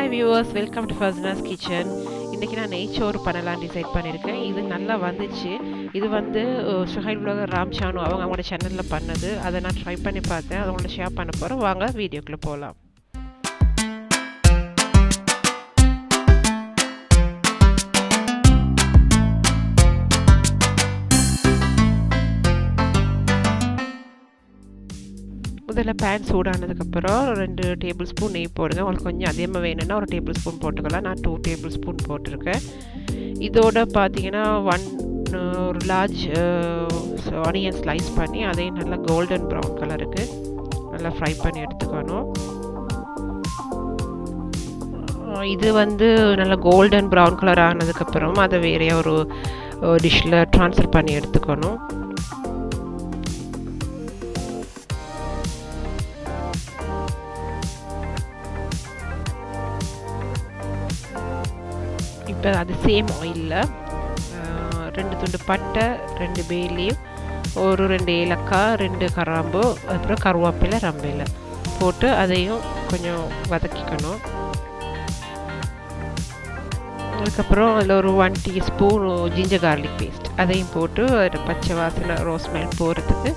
Hi viewers, welcome to Fazna's kitchen. இன்னைக்கு நான் நெய் சோறு பண்ணலாம் டிசைட் பண்ணியிருக்கேன். இது நல்லா வந்துச்சு. இது வந்து சுஹைல் vlogger ஜானு அவங்களோட சேனலில் பண்ணது. அதை நான் ட்ரை பண்ணி பார்த்தேன். அதை உங்களோட ஷேர் பண்ண போகிறேன். வாங்க வீடியோக்குள்ளே போகலாம். முதல்ல பேன் சூடானதுக்கப்புறம் 2 டேபிள் ஸ்பூன் நெய் போடுங்க. உங்களுக்கு கொஞ்சம் அதிகமாக வேணும்னா 1 டேபிள் ஸ்பூன் போட்டுக்கலாம். நான் 2 டேபிள் ஸ்பூன் போட்டிருக்கேன். இதோட பார்த்தீங்கன்னா ஒரு லார்ஜ் ஆனியன் ஸ்லைஸ் பண்ணி அதையும் நல்லா கோல்டன் ப்ரௌன் கலருக்கு நல்லா ஃப்ரை பண்ணி எடுத்துக்கணும். இது வந்து நல்லா கோல்டன் ப்ரௌன் கலர் ஆனதுக்கப்புறம் அதை வேறைய ஒரு டிஷ்ஷில் ட்ரான்ஸ்ஃபர் பண்ணி எடுத்துக்கணும். இப்போ அது சேம் ஆயிலில் 2 துண்டு பட்டை, 2 பே லீவ், ஒரு 2 ஏலக்காய், 2 கிராம்பு, அப்புறம் கருவேப்பிலை, ரம்பையில் போட்டு அதையும் கொஞ்சம் வதக்கிக்கணும். அதுக்கப்புறம் அதில் ஒரு 1 டீஸ்பூன் ஜிஞ்சர் கார்லிக் பேஸ்ட் அதையும் போட்டு அதில் பச்சை வாசனை ரோஸ் ஸ்மெல் போகிறதுக்கு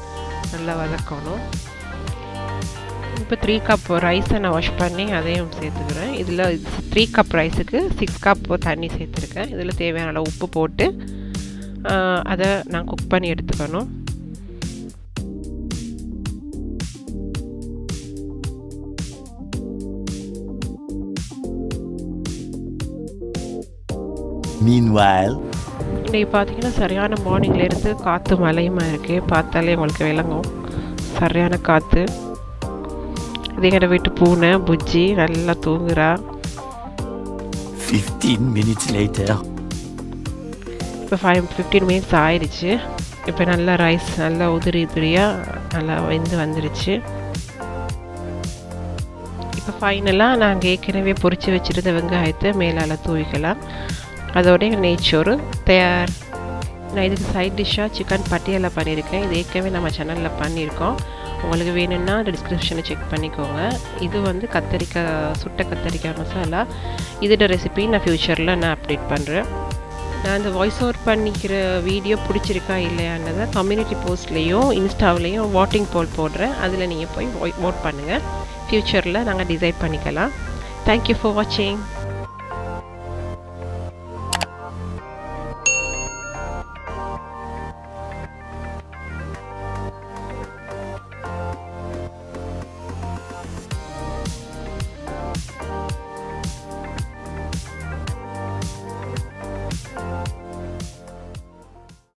நல்லா வதக்கணும். இப்போ 3 கப் ரைஸை நான் வாஷ் பண்ணி அதையும் சேர்த்துக்கிறேன். இதில் 3 கப் ரைஸுக்கு 6 கப் தண்ணி சேர்த்துருக்கேன். இதில் தேவையான அளவு உப்பு போட்டு அதை நான் குக் பண்ணி எடுத்துக்கணும். Meanwhile, இன்றைக்கி பார்த்தீங்கன்னா சரியான மார்னிங்லேருந்து காற்று மழையுமா இருக்குது. பார்த்தாலே உங்களுக்கு விளங்கும், சரியான காற்று. இதே வீட்டு பூனை புஜ்ஜி நல்லா தூங்குறா. 15 minutes later. இப்போ 15 மினிட்ஸ் ஆயிடுச்சு. இப்போ நல்லா ரைஸ் நல்லா உதிரியாக நல்லா வெந்து வந்துருச்சு. இப்போ ஃபைனலாக நாங்கள் ஏற்கனவே பொரித்து வச்சுருந்த வெங்காயத்தை மேலால் தூவிக்கலாம். அதோடைய நெய்ச்சோறு தயார். நான் இதுக்கு சைட் டிஷ்ஷாக சிக்கன் patiala பண்ணியிருக்கேன். இது ஏற்கனவே நம்ம சேனலில் பண்ணியிருக்கோம். உங்களுக்கு வேணும்னா டிஸ்கிரிப்ஷனை செக் பண்ணிக்கோங்க. இது வந்து சுட்ட கத்தரிக்காய் மசாலா. இதோட ரெசிபி நான் ஃப்யூச்சரில் நான் அப்டேட் பண்ணுறேன். நான் இந்த வாய்ஸ் ஓவர் பண்ணிக்கிற வீடியோ பிடிச்சிருக்கா இல்லையான்றதை கம்யூனிட்டி போஸ்ட்லேயும் இன்ஸ்டாவிலையும் வாட்டிங் போல் போடுறேன். அதில் நீங்கள் போய் ஓட் பண்ணுங்கள். ஃப்யூச்சரில் நாங்கள் டிசைட் பண்ணிக்கலாம். தேங்க்யூ ஃபார் வாட்சிங்.